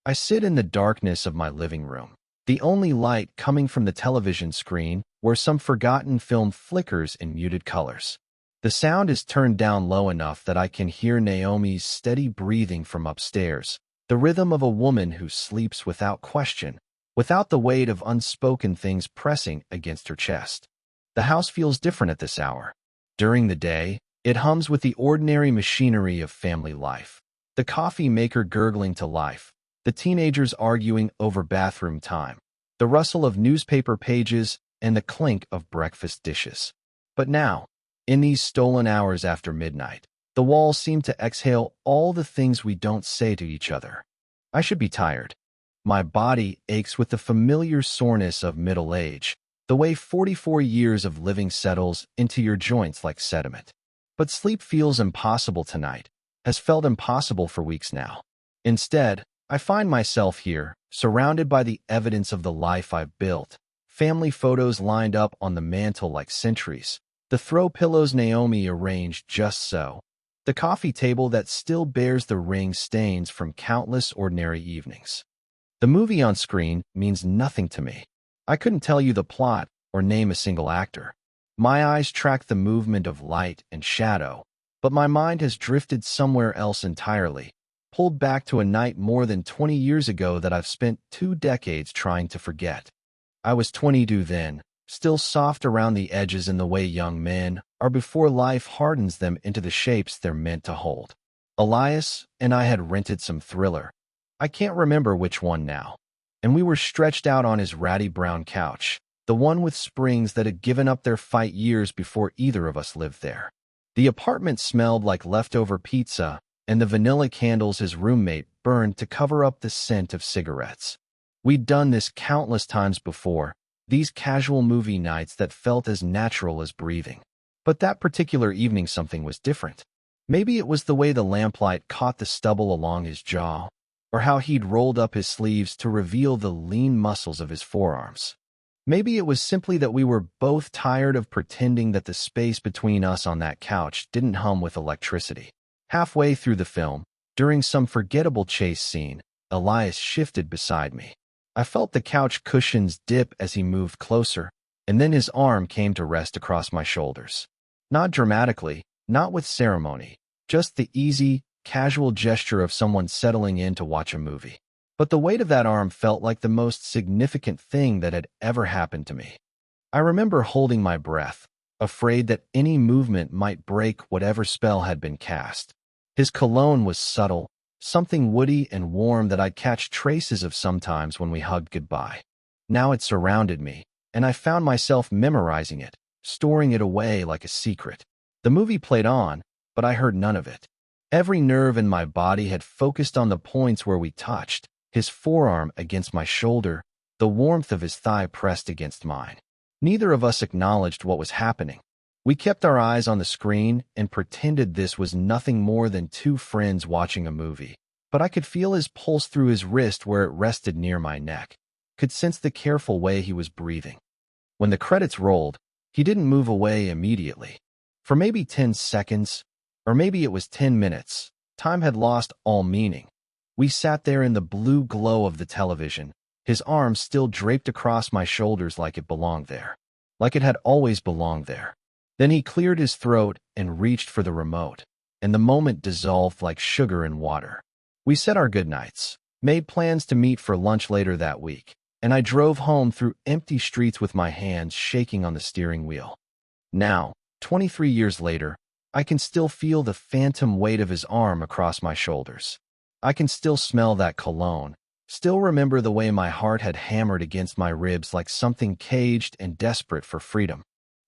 I sit in the darkness of my living room, the only light coming from the television screen where some forgotten film flickers in muted colors. The sound is turned down low enough that I can hear Naomi's steady breathing from upstairs, the rhythm of a woman who sleeps without question, without the weight of unspoken things pressing against her chest. The house feels different at this hour. During the day, it hums with the ordinary machinery of family life. The coffee maker gurgling to life, the teenagers arguing over bathroom time, the rustle of newspaper pages, and the clink of breakfast dishes. But now, in these stolen hours after midnight, the walls seem to exhale all the things we don't say to each other. I should be tired. My body aches with the familiar soreness of middle age, the way 44 years of living settles into your joints like sediment. But sleep feels impossible tonight, has felt impossible for weeks now. Instead, I find myself here, surrounded by the evidence of the life I've built, family photos lined up on the mantel like sentries, the throw pillows Naomi arranged just so, the coffee table that still bears the ring stains from countless ordinary evenings. The movie on screen means nothing to me. I couldn't tell you the plot or name a single actor. My eyes track the movement of light and shadow, but my mind has drifted somewhere else entirely, pulled back to a night more than 20 years ago that I've spent 2 decades trying to forget. I was 22 then, still soft around the edges in the way young men are before life hardens them into the shapes they're meant to hold. Elias and I had rented some thriller. I can't remember which one now. And we were stretched out on his ratty brown couch, the one with springs that had given up their fight years before either of us lived there. The apartment smelled like leftover pizza and the vanilla candles his roommate burned to cover up the scent of cigarettes. We'd done this countless times before, these casual movie nights that felt as natural as breathing. But that particular evening something was different. Maybe it was the way the lamplight caught the stubble along his jaw, or how he'd rolled up his sleeves to reveal the lean muscles of his forearms. Maybe it was simply that we were both tired of pretending that the space between us on that couch didn't hum with electricity. Halfway through the film, during some forgettable chase scene, Elias shifted beside me. I felt the couch cushions dip as he moved closer, and then his arm came to rest across my shoulders. Not dramatically, not with ceremony, just the easy, casual gesture of someone settling in to watch a movie. But the weight of that arm felt like the most significant thing that had ever happened to me. I remember holding my breath, afraid that any movement might break whatever spell had been cast. His cologne was subtle, something woody and warm that I'd catch traces of sometimes when we hugged goodbye. Now it surrounded me, and I found myself memorizing it, storing it away like a secret. The movie played on, but I heard none of it. Every nerve in my body had focused on the points where we touched, his forearm against my shoulder, the warmth of his thigh pressed against mine. Neither of us acknowledged what was happening. We kept our eyes on the screen and pretended this was nothing more than 2 friends watching a movie. But I could feel his pulse through his wrist where it rested near my neck, could sense the careful way he was breathing. When the credits rolled, he didn't move away immediately. For maybe 10 seconds, or maybe it was 10 minutes, time had lost all meaning. We sat there in the blue glow of the television, his arm still draped across my shoulders like it belonged there, like it had always belonged there. Then he cleared his throat and reached for the remote, and the moment dissolved like sugar in water. We said our goodnights, made plans to meet for lunch later that week, and I drove home through empty streets with my hands shaking on the steering wheel. Now, 23 years later, I can still feel the phantom weight of his arm across my shoulders. I can still smell that cologne, still remember the way my heart had hammered against my ribs like something caged and desperate for freedom.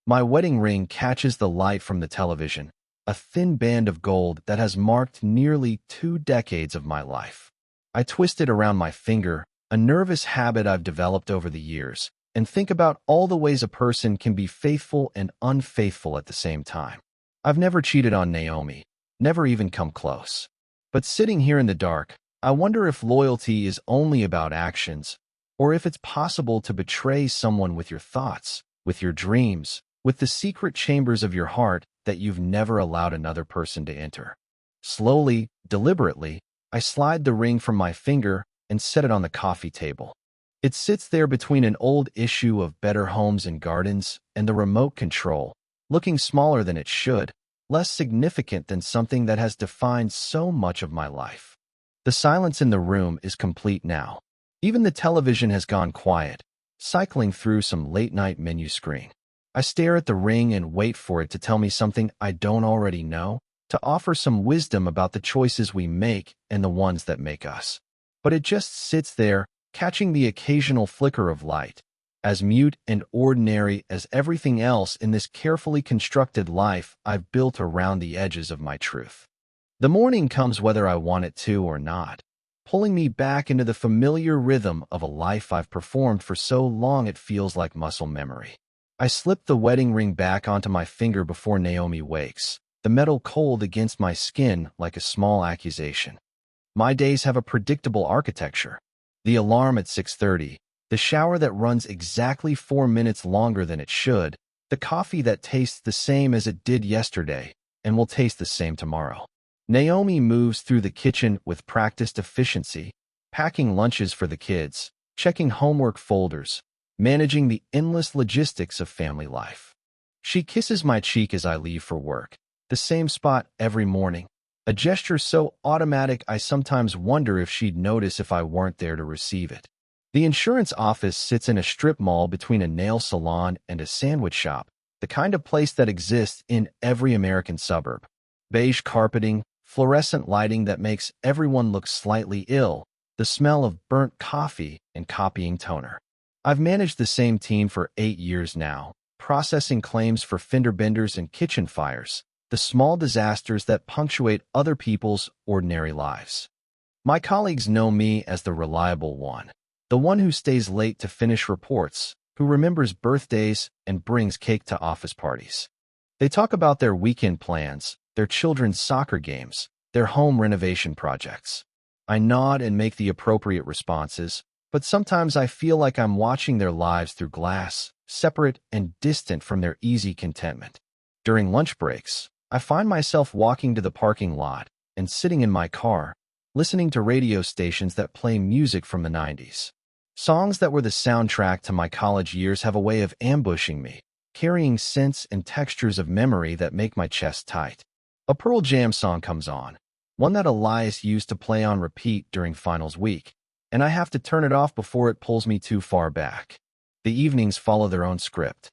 My wedding ring catches the light from the television, a thin band of gold that has marked nearly 2 decades of my life. I twist it around my finger, a nervous habit I've developed over the years, and think about all the ways a person can be faithful and unfaithful at the same time. I've never cheated on Naomi, never even come close. But sitting here in the dark, I wonder if loyalty is only about actions, or if it's possible to betray someone with your thoughts, with your dreams, with the secret chambers of your heart that you've never allowed another person to enter. Slowly, deliberately, I slide the ring from my finger, and set it on the coffee table. It sits there between an old issue of Better Homes and Gardens and the remote control, looking smaller than it should, less significant than something that has defined so much of my life. The silence in the room is complete now. Even the television has gone quiet, cycling through some late-night menu screen. I stare at the ring and wait for it to tell me something I don't already know, to offer some wisdom about the choices we make and the ones that make us. But it just sits there, catching the occasional flicker of light, as mute and ordinary as everything else in this carefully constructed life I've built around the edges of my truth. The morning comes whether I want it to or not, pulling me back into the familiar rhythm of a life I've performed for so long it feels like muscle memory. I slip the wedding ring back onto my finger before Naomi wakes, the metal cold against my skin like a small accusation. My days have a predictable architecture. The alarm at 6:30, the shower that runs exactly 4 minutes longer than it should, the coffee that tastes the same as it did yesterday and will taste the same tomorrow. Naomi moves through the kitchen with practiced efficiency, packing lunches for the kids, checking homework folders, managing the endless logistics of family life. She kisses my cheek as I leave for work, the same spot every morning, a gesture so automatic I sometimes wonder if she'd notice if I weren't there to receive it. The insurance office sits in a strip mall between a nail salon and a sandwich shop, the kind of place that exists in every American suburb. Beige carpeting, fluorescent lighting that makes everyone look slightly ill, the smell of burnt coffee and copying toner. I've managed the same team for 8 years now, processing claims for fender benders and kitchen fires, the small disasters that punctuate other people's ordinary lives. My colleagues know me as the reliable one, the one who stays late to finish reports, who remembers birthdays and brings cake to office parties. They talk about their weekend plans, their children's soccer games, their home renovation projects. I nod and make the appropriate responses, but sometimes I feel like I'm watching their lives through glass, separate and distant from their easy contentment. During lunch breaks, I find myself walking to the parking lot and sitting in my car, listening to radio stations that play music from the 90s. Songs that were the soundtrack to my college years have a way of ambushing me, carrying scents and textures of memory that make my chest tight. A Pearl Jam song comes on, one that Elias used to play on repeat during finals week, and I have to turn it off before it pulls me too far back. The evenings follow their own script.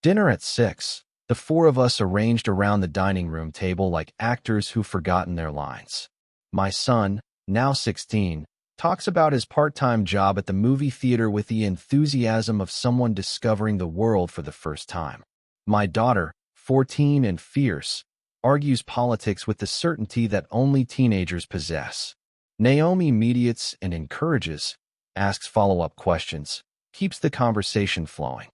Dinner at 6. The four of us arranged around the dining room table like actors who've forgotten their lines. My son, now 16, talks about his part-time job at the movie theater with the enthusiasm of someone discovering the world for the first time. My daughter, 14 and fierce, argues politics with the certainty that only teenagers possess. Naomi mediates and encourages, asks follow-up questions, keeps the conversation flowing.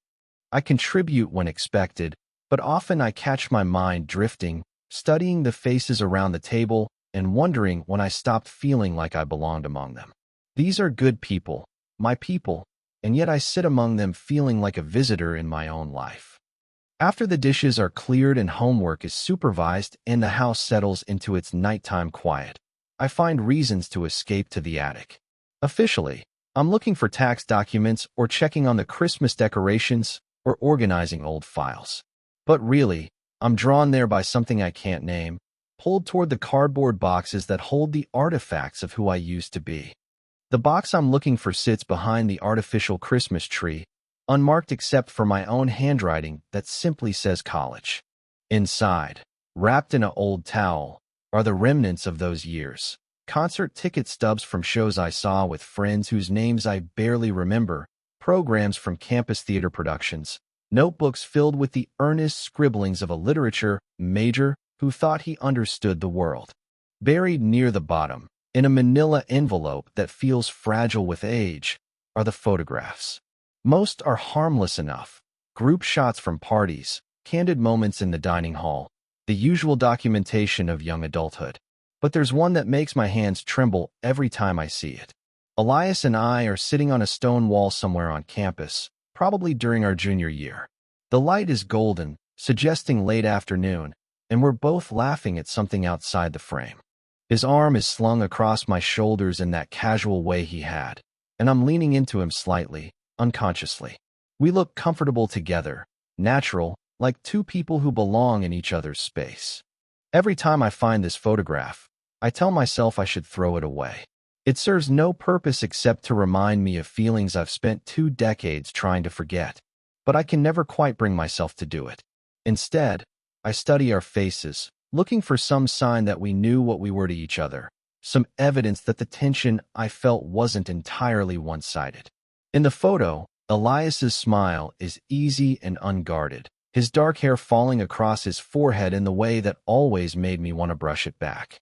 I contribute when expected, but often I catch my mind drifting, studying the faces around the table and wondering when I stopped feeling like I belonged among them. These are good people, my people, and yet I sit among them feeling like a visitor in my own life. After the dishes are cleared and homework is supervised and the house settles into its nighttime quiet, I find reasons to escape to the attic. Officially, I'm looking for tax documents or checking on the Christmas decorations or organizing old files. But really, I'm drawn there by something I can't name, pulled toward the cardboard boxes that hold the artifacts of who I used to be. The box I'm looking for sits behind the artificial Christmas tree, unmarked except for my own handwriting that simply says college. Inside, wrapped in an old towel, are the remnants of those years. Concert ticket stubs from shows I saw with friends whose names I barely remember, programs from campus theater productions, notebooks filled with the earnest scribblings of a literature major who thought he understood the world. Buried near the bottom, in a manila envelope that feels fragile with age, are the photographs. Most are harmless enough, group shots from parties, candid moments in the dining hall, the usual documentation of young adulthood. But there's one that makes my hands tremble every time I see it. Elias and I are sitting on a stone wall somewhere on campus, probably during our junior year. The light is golden, suggesting late afternoon, and we're both laughing at something outside the frame. His arm is slung across my shoulders in that casual way he had, and I'm leaning into him slightly, unconsciously. We look comfortable together, natural, like two people who belong in each other's space. Every time I find this photograph, I tell myself I should throw it away. It serves no purpose except to remind me of feelings I've spent 2 decades trying to forget, but I can never quite bring myself to do it. Instead, I study our faces, looking for some sign that we knew what we were to each other, some evidence that the tension I felt wasn't entirely one-sided. In the photo, Elias's smile is easy and unguarded, his dark hair falling across his forehead in the way that always made me want to brush it back.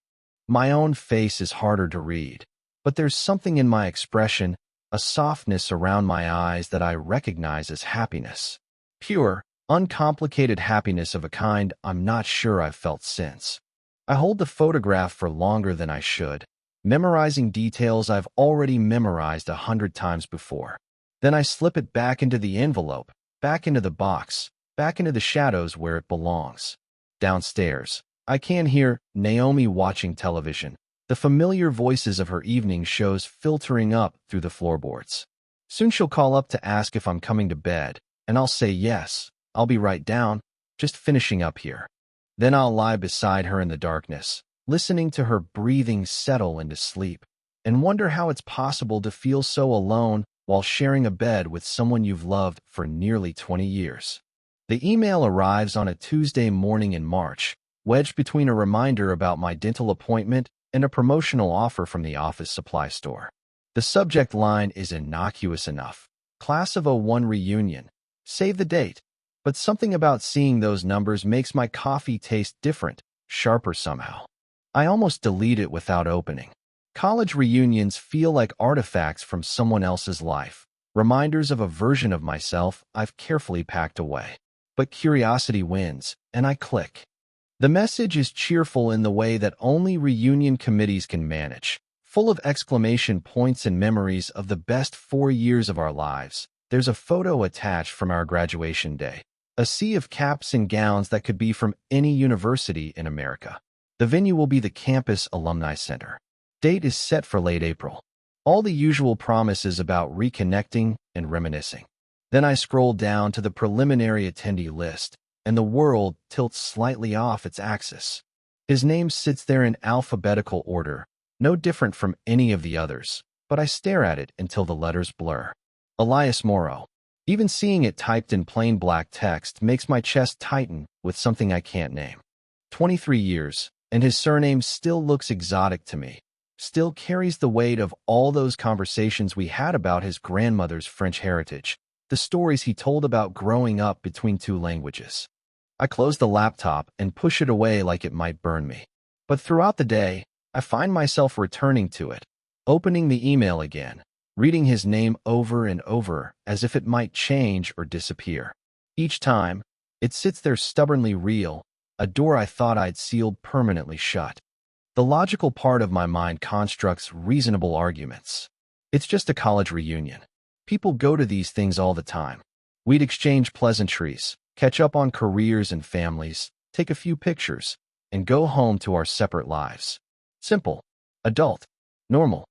My own face is harder to read, but there's something in my expression, a softness around my eyes that I recognize as happiness. Pure, uncomplicated happiness of a kind I'm not sure I've felt since. I hold the photograph for longer than I should, memorizing details I've already memorized 100 times before. Then I slip it back into the envelope, back into the box, back into the shadows where it belongs. Downstairs, I can hear Naomi watching television, the familiar voices of her evening shows filtering up through the floorboards. Soon she'll call up to ask if I'm coming to bed, and I'll say yes, I'll be right down, just finishing up here. Then I'll lie beside her in the darkness, listening to her breathing settle into sleep, and wonder how it's possible to feel so alone while sharing a bed with someone you've loved for nearly 20 years. The email arrives on a Tuesday morning in March, wedged between a reminder about my dental appointment and a promotional offer from the office supply store. The subject line is innocuous enough. Class of '01 reunion. Save the date. But something about seeing those numbers makes my coffee taste different, sharper somehow. I almost delete it without opening. College reunions feel like artifacts from someone else's life, reminders of a version of myself I've carefully packed away. But curiosity wins, and I click. The message is cheerful in the way that only reunion committees can manage, full of exclamation points and memories of the best 4 years of our lives. There's a photo attached from our graduation day, a sea of caps and gowns that could be from any university in America. The venue will be the campus alumni center. Date is set for late April. All the usual promises about reconnecting and reminiscing. Then I scroll down to the preliminary attendee list, and the world tilts slightly off its axis. His name sits there in alphabetical order, no different from any of the others, but I stare at it until the letters blur. Elias Morrow. Even seeing it typed in plain black text makes my chest tighten with something I can't name. 23 years, and his surname still looks exotic to me, still carries the weight of all those conversations we had about his grandmother's French heritage, the stories he told about growing up between 2 languages. I close the laptop and push it away like it might burn me. But throughout the day, I find myself returning to it, opening the email again, reading his name over and over as if it might change or disappear. Each time, it sits there stubbornly real, a door I thought I'd sealed permanently shut. The logical part of my mind constructs reasonable arguments. It's just a college reunion. People go to these things all the time. We'd exchange pleasantries, catch up on careers and families, take a few pictures, and go home to our separate lives. Simple, adult, normal.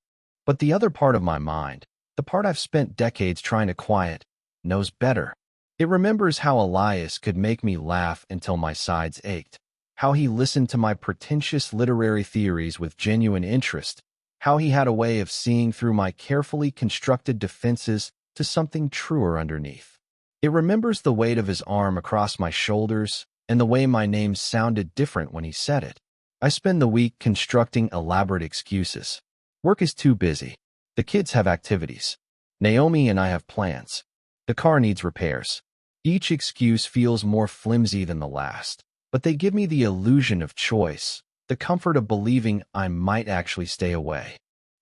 But the other part of my mind, the part I've spent decades trying to quiet, knows better. It remembers how Elias could make me laugh until my sides ached, how he listened to my pretentious literary theories with genuine interest, how he had a way of seeing through my carefully constructed defenses to something truer underneath. It remembers the weight of his arm across my shoulders and the way my name sounded different when he said it. I spend the week constructing elaborate excuses. Work is too busy. The kids have activities. Naomi and I have plans. The car needs repairs. Each excuse feels more flimsy than the last, but they give me the illusion of choice, the comfort of believing I might actually stay away.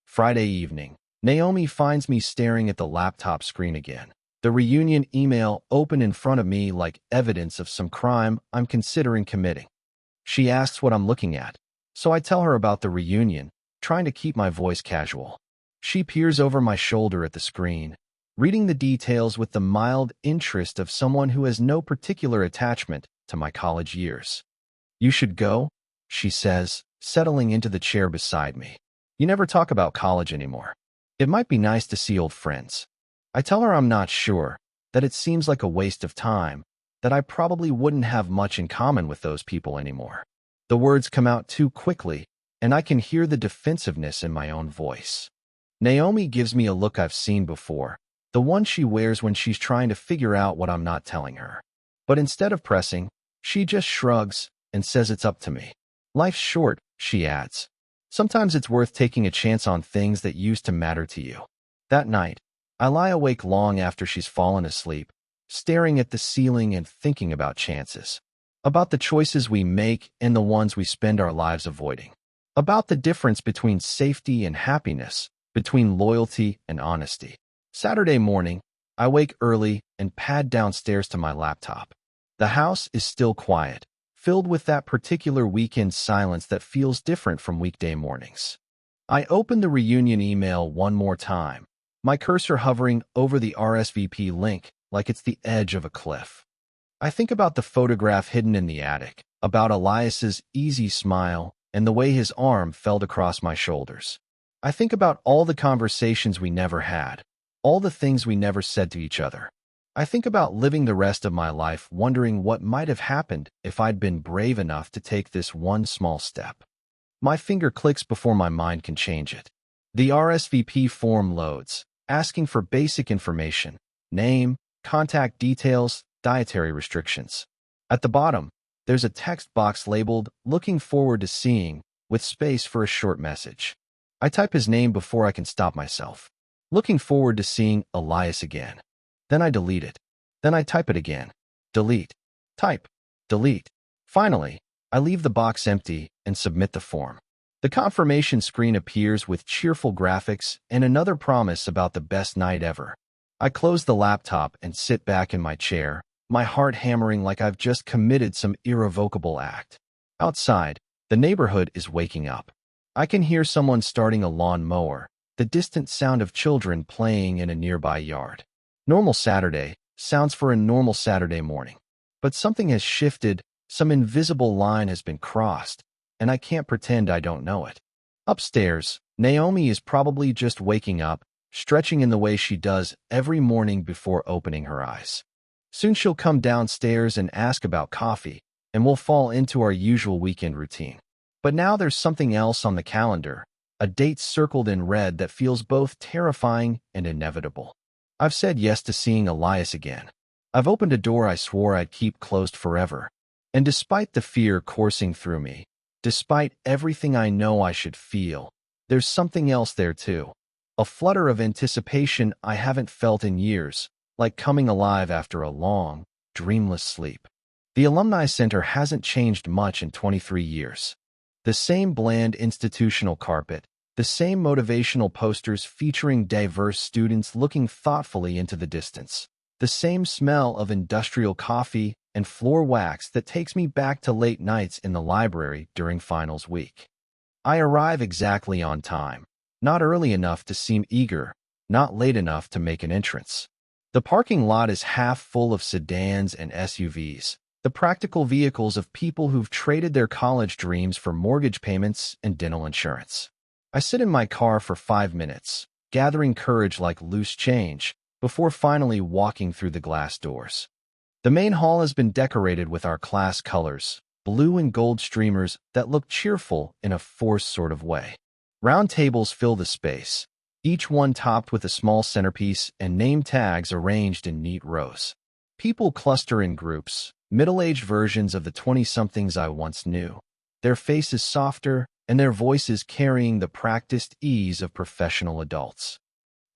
Friday evening, Naomi finds me staring at the laptop screen again, the reunion email open in front of me like evidence of some crime I'm considering committing. She asks what I'm looking at, so I tell her about the reunion, trying to keep my voice casual. She peers over my shoulder at the screen, reading the details with the mild interest of someone who has no particular attachment to my college years. "You should go," she says, settling into the chair beside me. You never talk about college anymore. It might be nice to see old friends. I tell her I'm not sure, that it seems like a waste of time, that I probably wouldn't have much in common with those people anymore. The words come out too quickly, and I can hear the defensiveness in my own voice. Naomi gives me a look I've seen before, the one she wears when she's trying to figure out what I'm not telling her. But instead of pressing, she just shrugs and says it's up to me. Life's short, she adds. Sometimes it's worth taking a chance on things that used to matter to you. That night, I lie awake long after she's fallen asleep, staring at the ceiling and thinking about chances. About the choices we make and the ones we spend our lives avoiding. About the difference between safety and happiness, between loyalty and honesty. Saturday morning, I wake early and pad downstairs to my laptop. The house is still quiet, filled with that particular weekend silence that feels different from weekday mornings. I open the reunion email one more time, my cursor hovering over the RSVP link like it's the edge of a cliff. I think about the photograph hidden in the attic, about Elias's easy smile and the way his arm fell across my shoulders. I think about all the conversations we never had, all the things we never said to each other. I think about living the rest of my life wondering what might have happened if I'd been brave enough to take this one small step. My finger clicks before my mind can change it. The RSVP form loads, asking for basic information, name, contact details, dietary restrictions. At the bottom, there's a text box labeled "Looking forward to seeing," with space for a short message. I type his name before I can stop myself. Looking forward to seeing Elias again. Then I delete it. Then I type it again. Delete. Type. Delete. Finally, I leave the box empty and submit the form. The confirmation screen appears with cheerful graphics and another promise about the best night ever. I close the laptop and sit back in my chair, my heart hammering like I've just committed some irrevocable act. Outside, the neighborhood is waking up. I can hear someone starting a lawn mower, the distant sound of children playing in a nearby yard. Normal Saturday sounds for a normal Saturday morning. But something has shifted, some invisible line has been crossed, and I can't pretend I don't know it. Upstairs, Naomi is probably just waking up, stretching in the way she does every morning before opening her eyes. Soon she'll come downstairs and ask about coffee, and we'll fall into our usual weekend routine. But now there's something else on the calendar, a date circled in red that feels both terrifying and inevitable. I've said yes to seeing Elias again. I've opened a door I swore I'd keep closed forever. And despite the fear coursing through me, despite everything I know I should feel, there's something else there too. A flutter of anticipation I haven't felt in years, like coming alive after a long, dreamless sleep. The Alumni Center hasn't changed much in 23 years. The same bland institutional carpet, the same motivational posters featuring diverse students looking thoughtfully into the distance, the same smell of industrial coffee and floor wax that takes me back to late nights in the library during finals week. I arrive exactly on time, not early enough to seem eager, not late enough to make an entrance. The parking lot is half full of sedans and SUVs, the practical vehicles of people who've traded their college dreams for mortgage payments and dental insurance. I sit in my car for 5 minutes, gathering courage like loose change, before finally walking through the glass doors. The main hall has been decorated with our class colors, blue and gold streamers that look cheerful in a forced sort of way. Round tables fill the space, each one topped with a small centerpiece and name tags arranged in neat rows. People cluster in groups, middle-aged versions of the 20-somethings I once knew, their faces softer and their voices carrying the practiced ease of professional adults.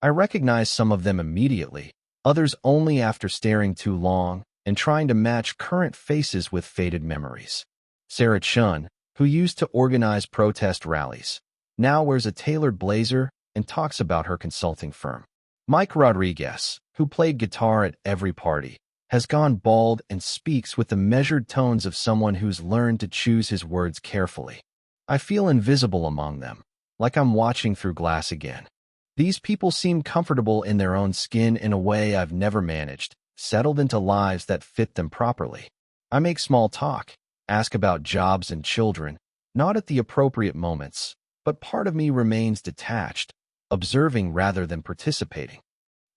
I recognize some of them immediately, others only after staring too long and trying to match current faces with faded memories. Sarah Chun, who used to organize protest rallies, now wears a tailored blazer and talks about her consulting firm. Mike Rodriguez, who played guitar at every party, has gone bald and speaks with the measured tones of someone who's learned to choose his words carefully. I feel invisible among them, like I'm watching through glass again. These people seem comfortable in their own skin in a way I've never managed, settled into lives that fit them properly. I make small talk, ask about jobs and children, not at the appropriate moments, but part of me remains detached, observing rather than participating.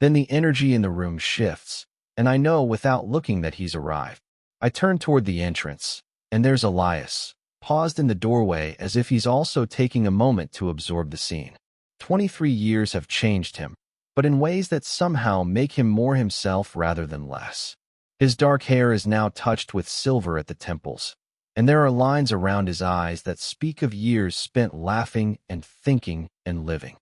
Then the energy in the room shifts, and I know without looking that he's arrived. I turn toward the entrance, and there's Elias, paused in the doorway as if he's also taking a moment to absorb the scene. 23 years have changed him, but in ways that somehow make him more himself rather than less. His dark hair is now touched with silver at the temples, and there are lines around his eyes that speak of years spent laughing and thinking and living.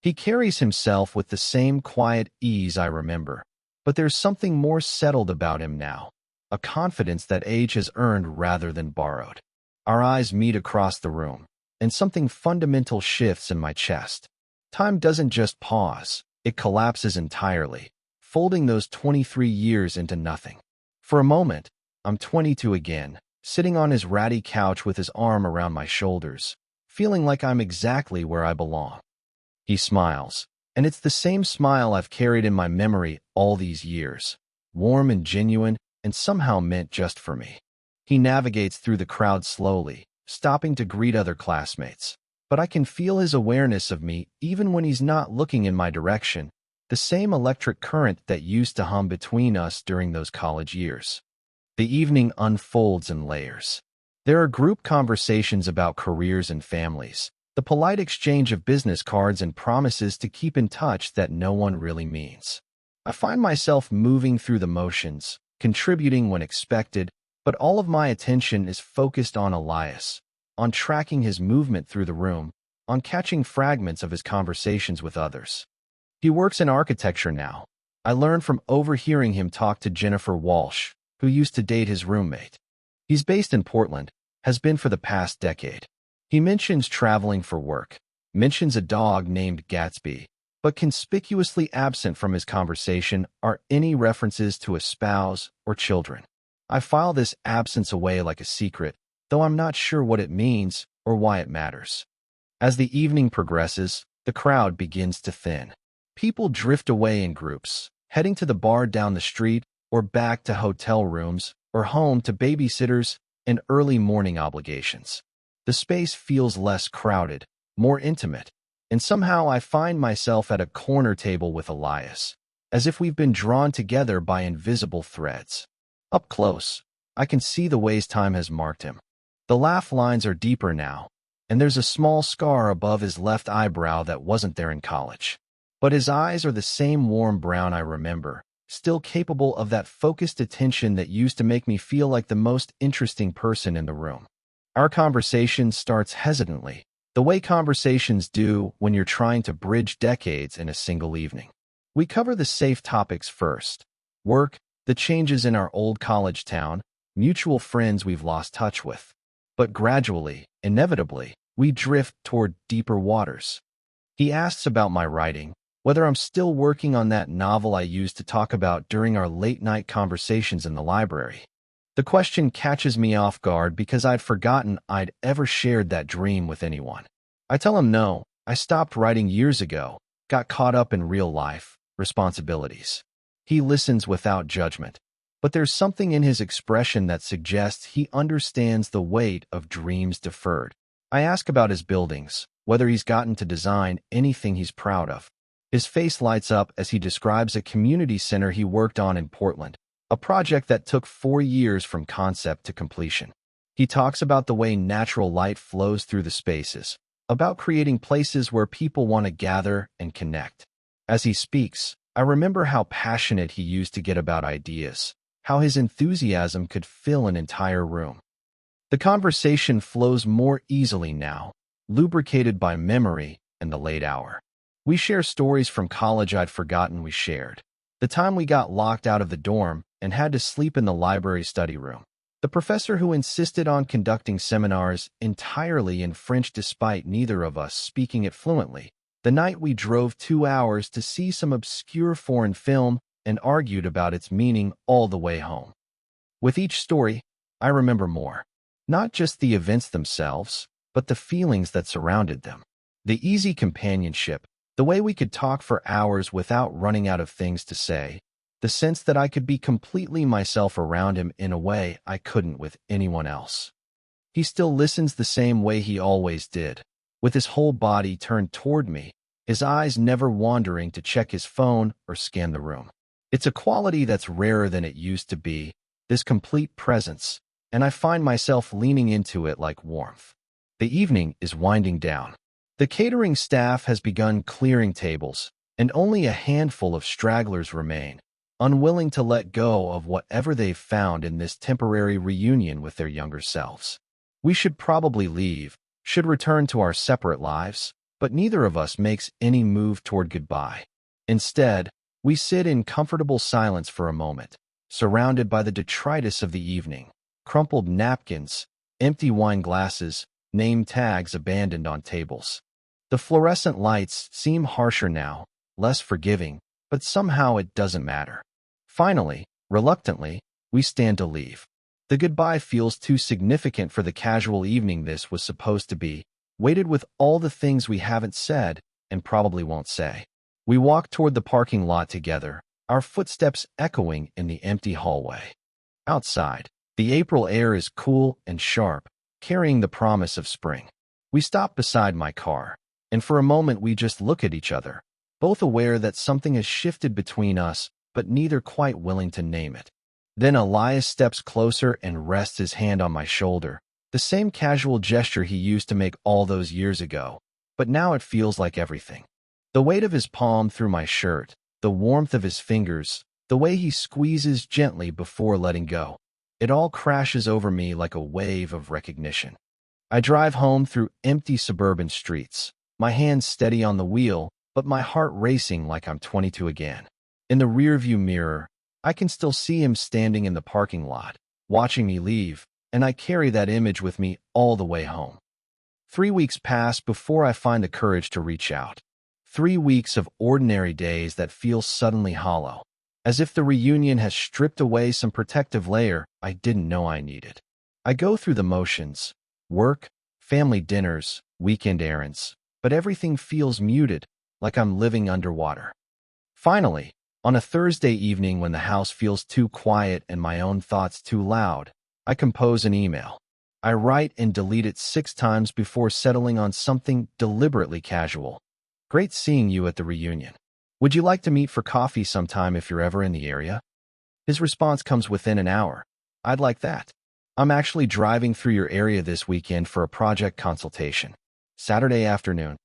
He carries himself with the same quiet ease I remember, but there's something more settled about him now, a confidence that age has earned rather than borrowed. Our eyes meet across the room, and something fundamental shifts in my chest. Time doesn't just pause, it collapses entirely, folding those 23 years into nothing. For a moment, I'm 22 again, sitting on his ratty couch with his arm around my shoulders, feeling like I'm exactly where I belong. He smiles, and it's the same smile I've carried in my memory all these years, warm and genuine and somehow meant just for me. He navigates through the crowd slowly, stopping to greet other classmates, but I can feel his awareness of me even when he's not looking in my direction, the same electric current that used to hum between us during those college years. The evening unfolds in layers. There are group conversations about careers and families, the polite exchange of business cards and promises to keep in touch that no one really means. I find myself moving through the motions, contributing when expected, but all of my attention is focused on Elias, on tracking his movement through the room, on catching fragments of his conversations with others. He works in architecture now. I learned from overhearing him talk to Jennifer Walsh, who used to date his roommate. He's based in Portland, has been for the past decade. He mentions traveling for work, mentions a dog named Gatsby, but conspicuously absent from his conversation are any references to a spouse or children. I file this absence away like a secret, though I'm not sure what it means or why it matters. As the evening progresses, the crowd begins to thin. People drift away in groups, heading to the bar down the street or back to hotel rooms or home to babysitters and early morning obligations. The space feels less crowded, more intimate, and somehow I find myself at a corner table with Elias, as if we've been drawn together by invisible threads. Up close, I can see the ways time has marked him. The laugh lines are deeper now, and there's a small scar above his left eyebrow that wasn't there in college. But his eyes are the same warm brown I remember, still capable of that focused attention that used to make me feel like the most interesting person in the room. Our conversation starts hesitantly, the way conversations do when you're trying to bridge decades in a single evening. We cover the safe topics first: work, the changes in our old college town, mutual friends we've lost touch with. But gradually, inevitably, we drift toward deeper waters. He asks about my writing, whether I'm still working on that novel I used to talk about during our late-night conversations in the library. The question catches me off guard because I'd forgotten I'd ever shared that dream with anyone. I tell him no, I stopped writing years ago, got caught up in real life, responsibilities. He listens without judgment, but there's something in his expression that suggests he understands the weight of dreams deferred. I ask about his buildings, whether he's gotten to design anything he's proud of. His face lights up as he describes a community center he worked on in Portland, a project that took 4 years from concept to completion. He talks about the way natural light flows through the spaces, about creating places where people want to gather and connect. As he speaks, I remember how passionate he used to get about ideas, how his enthusiasm could fill an entire room. The conversation flows more easily now, lubricated by memory and the late hour. We share stories from college I'd forgotten we shared. The time we got locked out of the dorm and had to sleep in the library study room. The professor who insisted on conducting seminars entirely in French despite neither of us speaking it fluently. The night we drove 2 hours to see some obscure foreign film and argued about its meaning all the way home. With each story, I remember more. Not just the events themselves, but the feelings that surrounded them. The easy companionship, the way we could talk for hours without running out of things to say, the sense that I could be completely myself around him in a way I couldn't with anyone else. He still listens the same way he always did, with his whole body turned toward me, his eyes never wandering to check his phone or scan the room. It's a quality that's rarer than it used to be, this complete presence, and I find myself leaning into it like warmth. The evening is winding down. The catering staff has begun clearing tables, and only a handful of stragglers remain, unwilling to let go of whatever they've found in this temporary reunion with their younger selves. We should probably leave, should return to our separate lives, but neither of us makes any move toward goodbye. Instead, we sit in comfortable silence for a moment, surrounded by the detritus of the evening, crumpled napkins, empty wine glasses, name tags abandoned on tables. The fluorescent lights seem harsher now, less forgiving, but somehow it doesn't matter. Finally, reluctantly, we stand to leave. The goodbye feels too significant for the casual evening this was supposed to be, weighted with all the things we haven't said and probably won't say. We walk toward the parking lot together, our footsteps echoing in the empty hallway. Outside, the April air is cool and sharp, carrying the promise of spring. We stop beside my car, and for a moment we just look at each other, both aware that something has shifted between us, but neither quite willing to name it. Then Elias steps closer and rests his hand on my shoulder, the same casual gesture he used to make all those years ago, but now it feels like everything. The weight of his palm through my shirt, the warmth of his fingers, the way he squeezes gently before letting go. It all crashes over me like a wave of recognition. I drive home through empty suburban streets, my hands steady on the wheel, but my heart racing like I'm 22 again. In the rearview mirror, I can still see him standing in the parking lot, watching me leave, and I carry that image with me all the way home. 3 weeks pass before I find the courage to reach out. 3 weeks of ordinary days that feel suddenly hollow, as if the reunion has stripped away some protective layer I didn't know I needed. I go through the motions, work, family dinners, weekend errands, but everything feels muted, like I'm living underwater. Finally, on a Thursday evening when the house feels too quiet and my own thoughts too loud, I compose an email. I write and delete it 6 times before settling on something deliberately casual. Great seeing you at the reunion. Would you like to meet for coffee sometime if you're ever in the area? His response comes within an hour. I'd like that. I'm actually driving through your area this weekend for a project consultation. Saturday afternoon.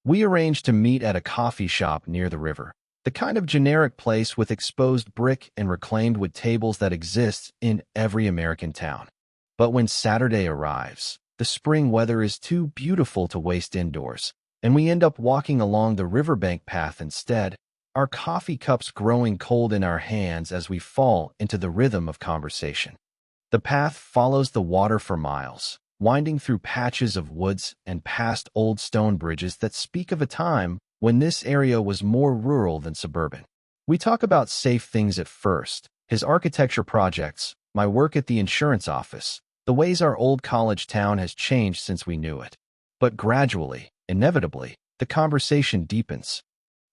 We arranged to meet at a coffee shop near the river, the kind of generic place with exposed brick and reclaimed wood tables that exists in every American town. But when Saturday arrives, the spring weather is too beautiful to waste indoors, and we end up walking along the riverbank path instead, our coffee cups growing cold in our hands as we fall into the rhythm of conversation. The path follows the water for miles, winding through patches of woods and past old stone bridges that speak of a time when this area was more rural than suburban. We talk about safe things at first, his architecture projects, my work at the insurance office, the ways our old college town has changed since we knew it. But gradually, inevitably, the conversation deepens.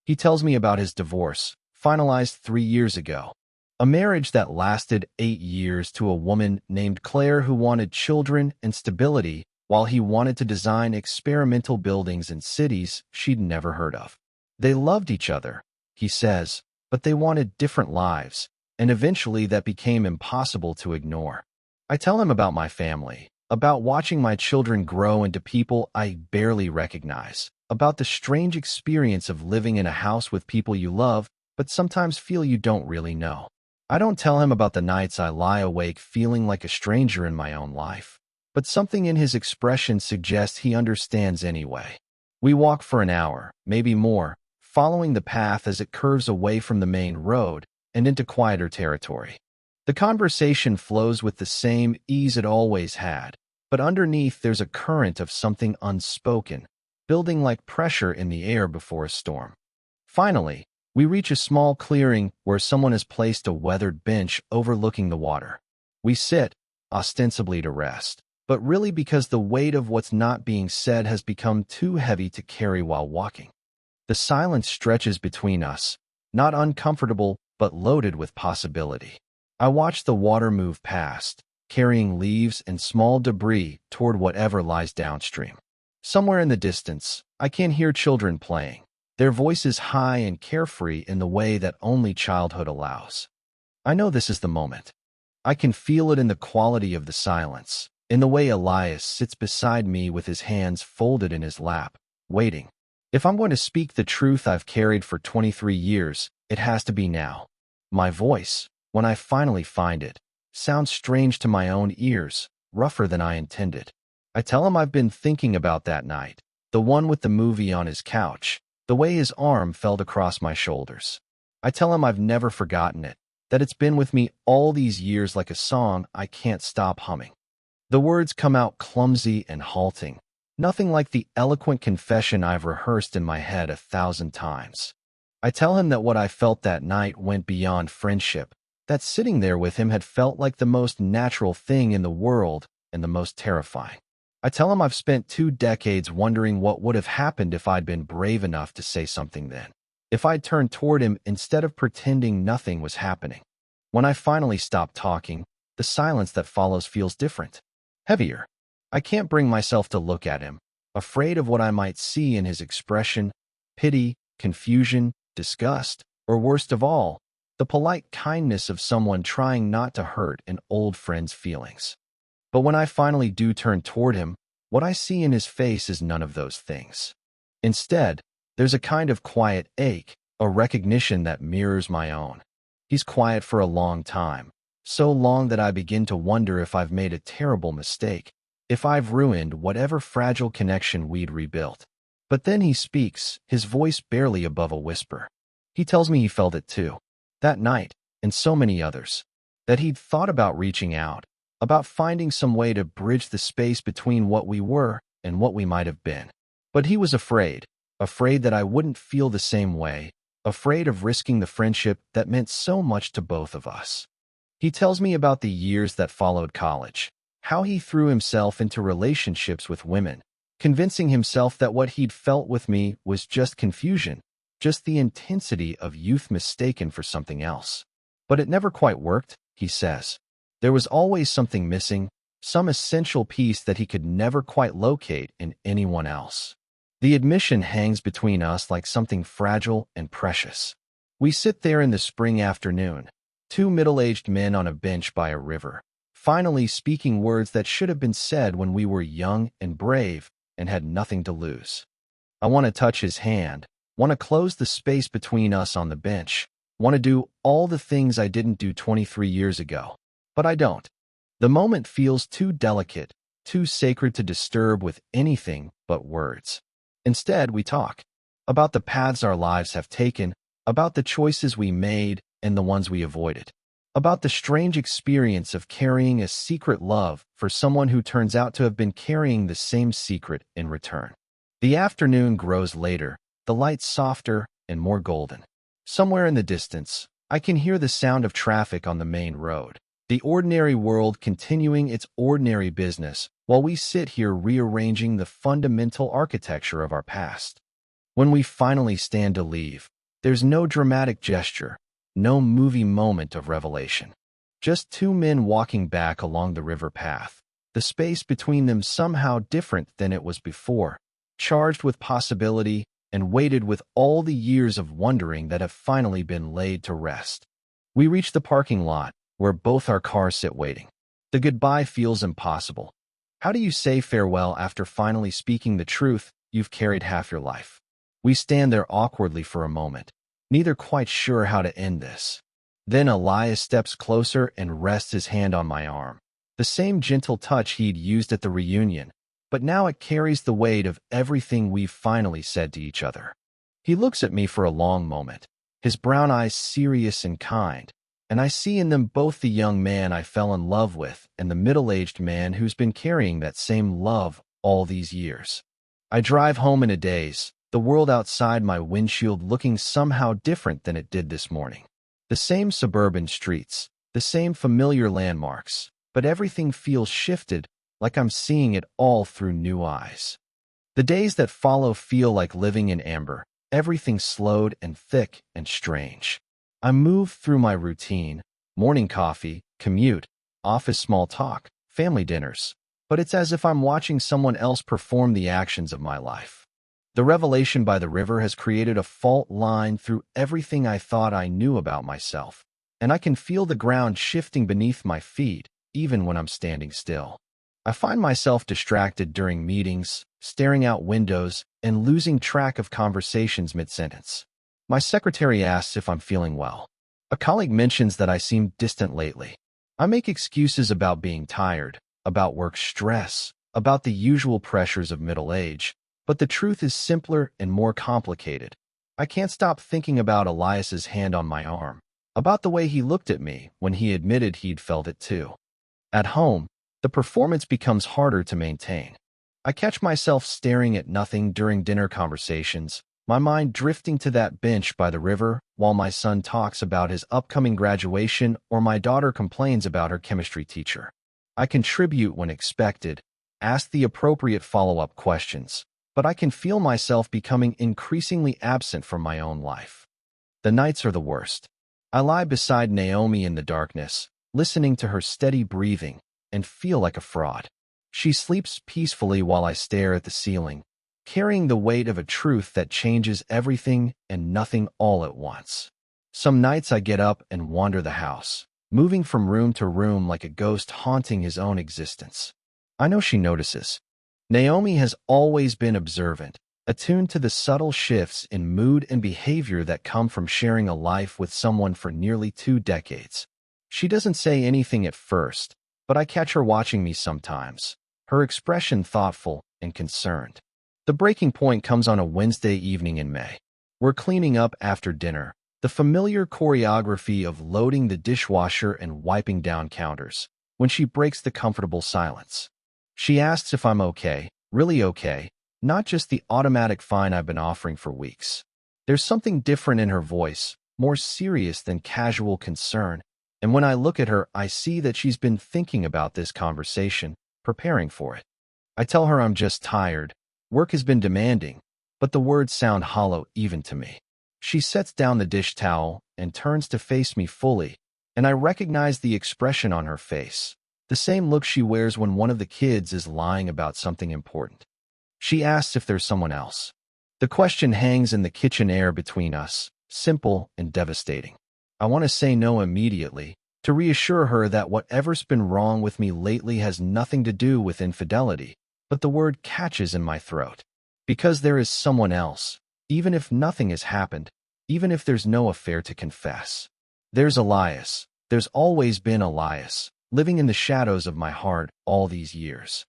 He tells me about his divorce, finalized 3 years ago. A marriage that lasted 8 years to a woman named Claire who wanted children and stability, while he wanted to design experimental buildings in cities she'd never heard of. They loved each other, he says, but they wanted different lives, and eventually that became impossible to ignore. I tell him about my family, about watching my children grow into people I barely recognize, about the strange experience of living in a house with people you love, but sometimes feel you don't really know. I don't tell him about the nights I lie awake feeling like a stranger in my own life, but something in his expression suggests he understands anyway. We walk for an hour, maybe more, following the path as it curves away from the main road and into quieter territory. The conversation flows with the same ease it always had, but underneath there's a current of something unspoken, building like pressure in the air before a storm. Finally, we reach a small clearing where someone has placed a weathered bench overlooking the water. We sit, ostensibly to rest, but really because the weight of what's not being said has become too heavy to carry while walking. The silence stretches between us, not uncomfortable, but loaded with possibility. I watch the water move past, carrying leaves and small debris toward whatever lies downstream. Somewhere in the distance, I can hear children playing, their voices high and carefree in the way that only childhood allows. I know this is the moment. I can feel it in the quality of the silence, in the way Elias sits beside me with his hands folded in his lap, waiting. If I'm going to speak the truth I've carried for 23 years, it has to be now. My voice, when I finally find it, sounds strange to my own ears, rougher than I intended. I tell him I've been thinking about that night, the one with the movie on his couch, the way his arm fell across my shoulders. I tell him I've never forgotten it, that it's been with me all these years like a song I can't stop humming. The words come out clumsy and halting, nothing like the eloquent confession I've rehearsed in my head 1,000 times. I tell him that what I felt that night went beyond friendship, that sitting there with him had felt like the most natural thing in the world and the most terrifying. I tell him I've spent 2 decades wondering what would have happened if I'd been brave enough to say something then, if I'd turned toward him instead of pretending nothing was happening. When I finally stop talking, the silence that follows feels different, heavier. I can't bring myself to look at him, afraid of what I might see in his expression, pity, confusion, disgust, or worst of all, the polite kindness of someone trying not to hurt an old friend's feelings. But when I finally do turn toward him, what I see in his face is none of those things. Instead, there's a kind of quiet ache, a recognition that mirrors my own. He's quiet for a long time, so long that I begin to wonder if I've made a terrible mistake, if I've ruined whatever fragile connection we'd rebuilt. But then he speaks, his voice barely above a whisper. He tells me he felt it too, that night, and so many others, that he'd thought about reaching out, about finding some way to bridge the space between what we were and what we might have been. But he was afraid that I wouldn't feel the same way, afraid of risking the friendship that meant so much to both of us. He tells me about the years that followed college, how he threw himself into relationships with women, convincing himself that what he'd felt with me was just confusion, just the intensity of youth mistaken for something else. But it never quite worked, he says. There was always something missing, some essential piece that he could never quite locate in anyone else. The admission hangs between us like something fragile and precious. We sit there in the spring afternoon, 2 middle-aged men on a bench by a river, finally speaking words that should have been said when we were young and brave and had nothing to lose. I want to touch his hand, want to close the space between us on the bench, want to do all the things I didn't do 23 years ago. But I don't. The moment feels too delicate, too sacred to disturb with anything but words. Instead, we talk about the paths our lives have taken, about the choices we made and the ones we avoided, about the strange experience of carrying a secret love for someone who turns out to have been carrying the same secret in return. The afternoon grows later, the light softer and more golden. Somewhere in the distance, I can hear the sound of traffic on the main road. The ordinary world continuing its ordinary business while we sit here rearranging the fundamental architecture of our past. When we finally stand to leave, there's no dramatic gesture, no movie moment of revelation. Just 2 men walking back along the river path, the space between them somehow different than it was before, charged with possibility and weighted with all the years of wondering that have finally been laid to rest. We reach the parking lot, where both our cars sit waiting. The goodbye feels impossible. How do you say farewell after finally speaking the truth you've carried half your life? We stand there awkwardly for a moment, neither quite sure how to end this. Then Elias steps closer and rests his hand on my arm, the same gentle touch he'd used at the reunion, but now it carries the weight of everything we've finally said to each other. He looks at me for a long moment, his brown eyes serious and kind, and I see in them both the young man I fell in love with and the middle-aged man who's been carrying that same love all these years. I drive home in a daze, the world outside my windshield looking somehow different than it did this morning. The same suburban streets, the same familiar landmarks, but everything feels shifted, like I'm seeing it all through new eyes. The days that follow feel like living in amber, everything slowed and thick and strange. I move through my routine, morning coffee, commute, office small talk, family dinners. But it's as if I'm watching someone else perform the actions of my life. The revelation by the river has created a fault line through everything I thought I knew about myself, and I can feel the ground shifting beneath my feet, even when I'm standing still. I find myself distracted during meetings, staring out windows, and losing track of conversations mid-sentence. My secretary asks if I'm feeling well. A colleague mentions that I seem distant lately. I make excuses about being tired, about work stress, about the usual pressures of middle age, but the truth is simpler and more complicated. I can't stop thinking about Elias's hand on my arm, about the way he looked at me when he admitted he'd felt it too. At home, the performance becomes harder to maintain. I catch myself staring at nothing during dinner conversations, my mind drifting to that bench by the river while my son talks about his upcoming graduation or my daughter complains about her chemistry teacher. I contribute when expected, ask the appropriate follow-up questions, but I can feel myself becoming increasingly absent from my own life. The nights are the worst. I lie beside Naomi in the darkness, listening to her steady breathing, and feel like a fraud. She sleeps peacefully while I stare at the ceiling, carrying the weight of a truth that changes everything and nothing all at once. Some nights I get up and wander the house, moving from room to room like a ghost haunting his own existence. I know she notices. Naomi has always been observant, attuned to the subtle shifts in mood and behavior that come from sharing a life with someone for nearly 2 decades. She doesn't say anything at first, but I catch her watching me sometimes, her expression thoughtful and concerned. The breaking point comes on a Wednesday evening in May. We're cleaning up after dinner, the familiar choreography of loading the dishwasher and wiping down counters, when she breaks the comfortable silence. She asks if I'm okay, really okay, not just the automatic fine I've been offering for weeks. There's something different in her voice, more serious than casual concern, and when I look at her, I see that she's been thinking about this conversation, preparing for it. I tell her I'm just tired. Work has been demanding, but the words sound hollow even to me. She sets down the dish towel and turns to face me fully, and I recognize the expression on her face, the same look she wears when one of the kids is lying about something important. She asks if there's someone else. The question hangs in the kitchen air between us, simple and devastating. I want to say no immediately, to reassure her that whatever's been wrong with me lately has nothing to do with infidelity, but the word catches in my throat. Because there is someone else, even if nothing has happened, even if there's no affair to confess. There's Elias. There's always been Elias, living in the shadows of my heart all these years.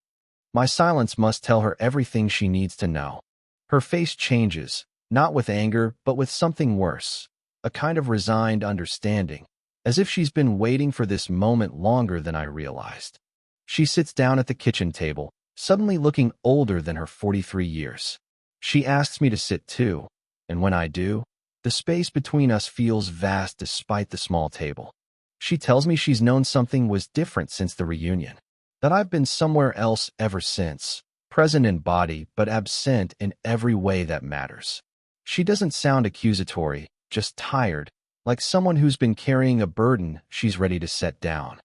My silence must tell her everything she needs to know. Her face changes, not with anger, but with something worse, a kind of resigned understanding, as if she's been waiting for this moment longer than I realized. She sits down at the kitchen table, suddenly looking older than her 43 years. She asks me to sit too, and when I do, the space between us feels vast despite the small table. She tells me she's known something was different since the reunion, that I've been somewhere else ever since, present in body but absent in every way that matters. She doesn't sound accusatory, just tired, like someone who's been carrying a burden she's ready to set down.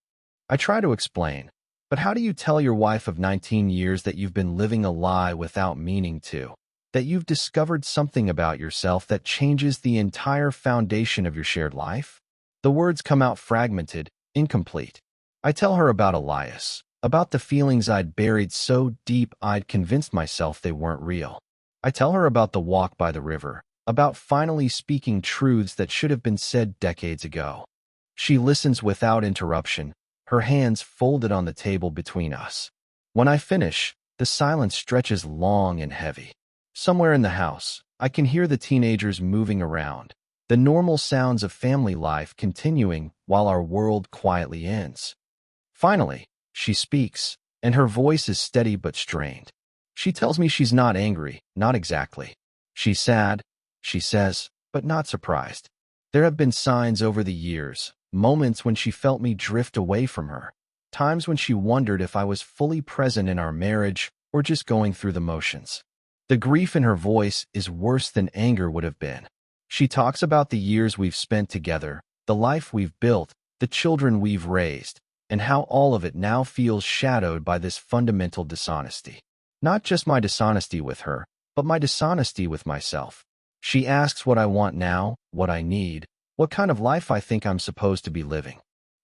I try to explain, but how do you tell your wife of 19 years that you've been living a lie without meaning to? That you've discovered something about yourself that changes the entire foundation of your shared life? The words come out fragmented, incomplete. I tell her about Elias, about the feelings I'd buried so deep I'd convinced myself they weren't real. I tell her about the walk by the river, about finally speaking truths that should have been said decades ago. She listens without interruption, her hands folded on the table between us. When I finish, the silence stretches long and heavy. Somewhere in the house, I can hear the teenagers moving around, the normal sounds of family life continuing while our world quietly ends. Finally, she speaks, and her voice is steady but strained. She tells me she's not angry, not exactly. She's sad, she says, but not surprised. There have been signs over the years, moments when she felt me drift away from her, times when she wondered if I was fully present in our marriage or just going through the motions. The grief in her voice is worse than anger would have been. She talks about the years we've spent together, the life we've built, the children we've raised, and how all of it now feels shadowed by this fundamental dishonesty. Not just my dishonesty with her, but my dishonesty with myself. She asks what I want now, what I need, what kind of life I think I'm supposed to be living.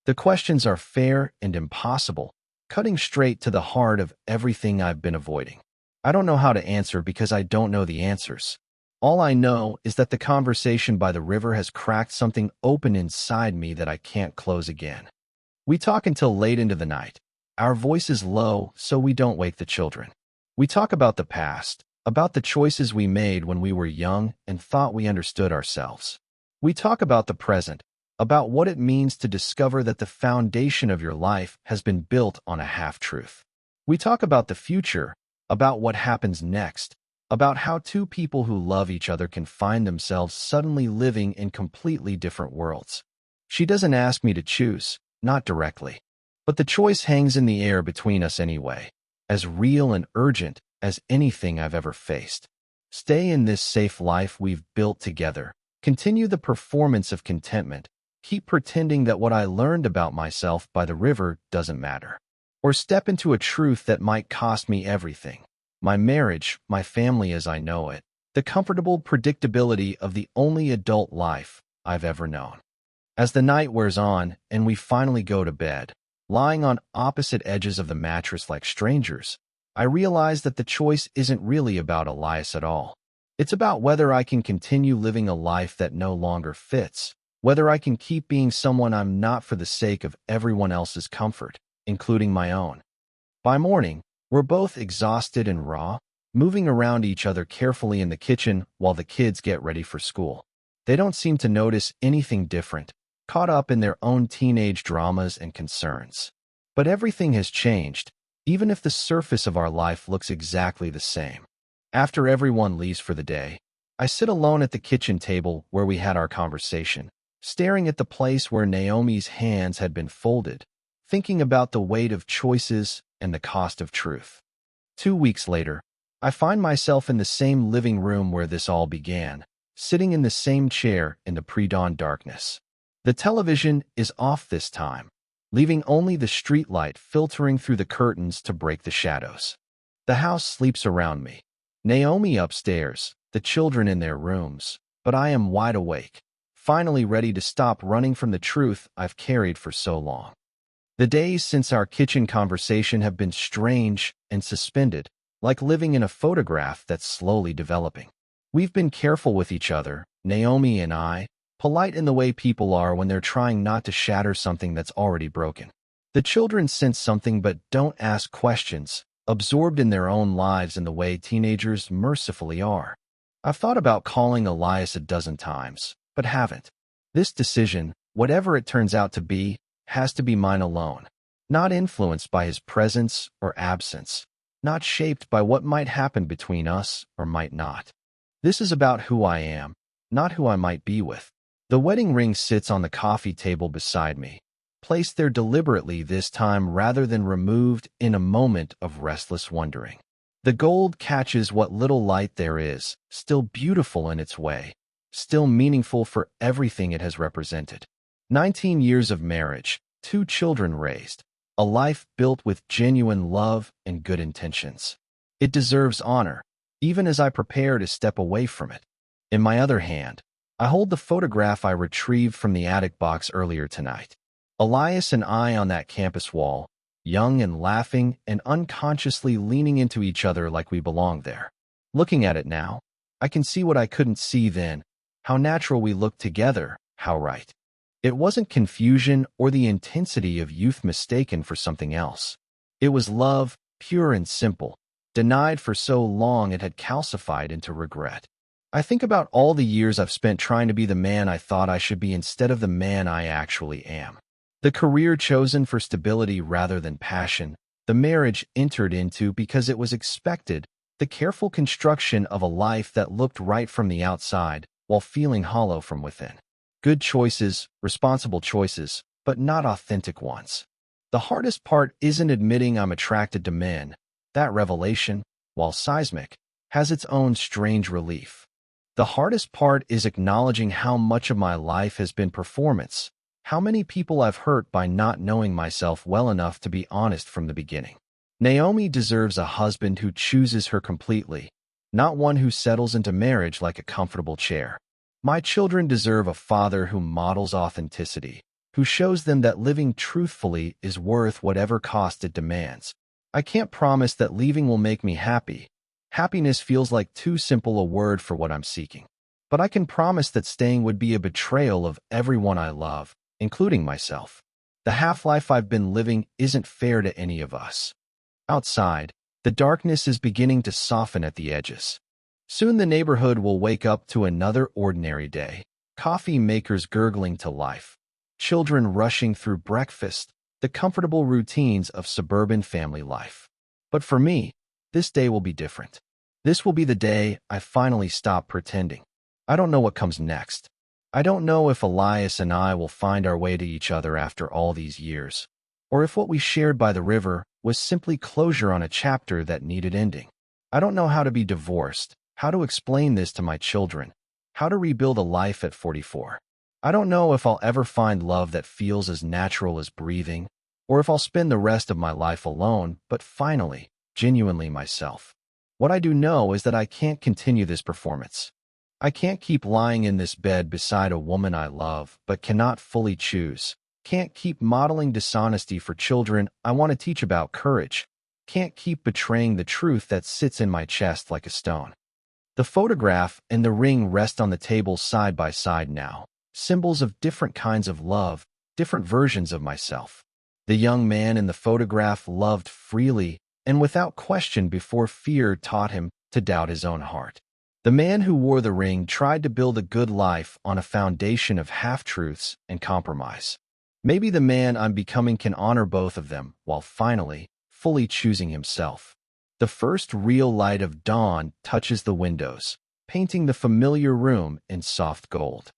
The questions are fair and impossible, cutting straight to the heart of everything I've been avoiding. I don't know how to answer because I don't know the answers. All I know is that the conversation by the river has cracked something open inside me that I can't close again. We talk until late into the night. Our voice is low so we don't wake the children. We talk about the past, about the choices we made when we were young and thought we understood ourselves. We talk about the present, about what it means to discover that the foundation of your life has been built on a half-truth. We talk about the future, about what happens next, about how two people who love each other can find themselves suddenly living in completely different worlds. She doesn't ask me to choose, not directly. But the choice hangs in the air between us anyway, as real and urgent as anything I've ever faced. Stay in this safe life we've built together. Continue the performance of contentment. Keep pretending that what I learned about myself by the river doesn't matter. Or step into a truth that might cost me everything. My marriage, my family as I know it, the comfortable predictability of the only adult life I've ever known. As the night wears on and we finally go to bed, lying on opposite edges of the mattress like strangers, I realize that the choice isn't really about Elias at all. It's about whether I can continue living a life that no longer fits, whether I can keep being someone I'm not for the sake of everyone else's comfort, including my own. By morning, we're both exhausted and raw, moving around each other carefully in the kitchen while the kids get ready for school. They don't seem to notice anything different, caught up in their own teenage dramas and concerns. But everything has changed, even if the surface of our life looks exactly the same. After everyone leaves for the day, I sit alone at the kitchen table where we had our conversation, staring at the place where Naomi's hands had been folded, thinking about the weight of choices and the cost of truth. 2 weeks later, I find myself in the same living room where this all began, sitting in the same chair in the pre-dawn darkness. The television is off this time, leaving only the streetlight filtering through the curtains to break the shadows. The house sleeps around me. Naomi upstairs, the children in their rooms, but I am wide awake, finally ready to stop running from the truth I've carried for so long. The days since our kitchen conversation have been strange and suspended, like living in a photograph that's slowly developing. We've been careful with each other, Naomi and I, polite in the way people are when they're trying not to shatter something that's already broken. The children sense something but don't ask questions, absorbed in their own lives in the way teenagers mercifully are. I've thought about calling Elias a dozen times, but haven't. This decision, whatever it turns out to be, has to be mine alone, not influenced by his presence or absence, not shaped by what might happen between us or might not. This is about who I am, not who I might be with. The wedding ring sits on the coffee table beside me, placed there deliberately this time rather than removed in a moment of restless wondering. The gold catches what little light there is, still beautiful in its way, still meaningful for everything it has represented. 19 years of marriage, 2 children raised, a life built with genuine love and good intentions. It deserves honor, even as I prepare to step away from it. In my other hand, I hold the photograph I retrieved from the attic box earlier tonight. Elias and I on that campus wall, young and laughing and unconsciously leaning into each other like we belonged there. Looking at it now, I can see what I couldn't see then, how natural we looked together, how right. It wasn't confusion or the intensity of youth mistaken for something else. It was love, pure and simple, denied for so long it had calcified into regret. I think about all the years I've spent trying to be the man I thought I should be instead of the man I actually am. The career chosen for stability rather than passion, the marriage entered into because it was expected, the careful construction of a life that looked right from the outside while feeling hollow from within. Good choices, responsible choices, but not authentic ones. The hardest part isn't admitting I'm attracted to men. That revelation, while seismic, has its own strange relief. The hardest part is acknowledging how much of my life has been performance, How many people I've hurt by not knowing myself well enough to be honest from the beginning. Naomi deserves a husband who chooses her completely, not one who settles into marriage like a comfortable chair. My children deserve a father who models authenticity, who shows them that living truthfully is worth whatever cost it demands. I can't promise that leaving will make me happy. Happiness feels like too simple a word for what I'm seeking. But I can promise that staying would be a betrayal of everyone I love, including myself. The half-life I've been living isn't fair to any of us. Outside, the darkness is beginning to soften at the edges. Soon the neighborhood will wake up to another ordinary day. Coffee makers gurgling to life. Children rushing through breakfast, the comfortable routines of suburban family life. But for me, this day will be different. This will be the day I finally stop pretending. I don't know what comes next. I don't know if Elias and I will find our way to each other after all these years, or if what we shared by the river was simply closure on a chapter that needed ending. I don't know how to be divorced, how to explain this to my children, how to rebuild a life at 44. I don't know if I'll ever find love that feels as natural as breathing, or if I'll spend the rest of my life alone, but finally, genuinely myself. What I do know is that I can't continue this performance. I can't keep lying in this bed beside a woman I love but cannot fully choose. Can't keep modeling dishonesty for children I want to teach about courage. Can't keep betraying the truth that sits in my chest like a stone. The photograph and the ring rest on the table side by side now, symbols of different kinds of love, different versions of myself. The young man in the photograph loved freely and without question before fear taught him to doubt his own heart. The man who wore the ring tried to build a good life on a foundation of half-truths and compromise. Maybe the man I'm becoming can honor both of them while finally, fully choosing himself. The first real light of dawn touches the windows, painting the familiar room in soft gold.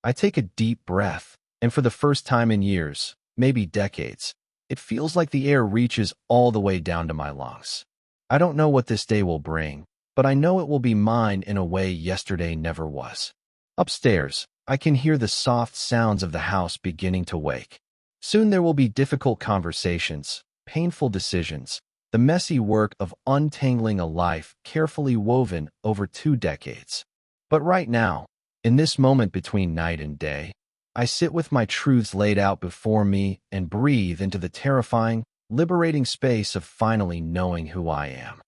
I take a deep breath, and for the first time in years, maybe decades, it feels like the air reaches all the way down to my lungs. I don't know what this day will bring, but I know it will be mine in a way yesterday never was. Upstairs, I can hear the soft sounds of the house beginning to wake. Soon there will be difficult conversations, painful decisions, the messy work of untangling a life carefully woven over 2 decades. But right now, in this moment between night and day, I sit with my truths laid out before me and breathe into the terrifying, liberating space of finally knowing who I am.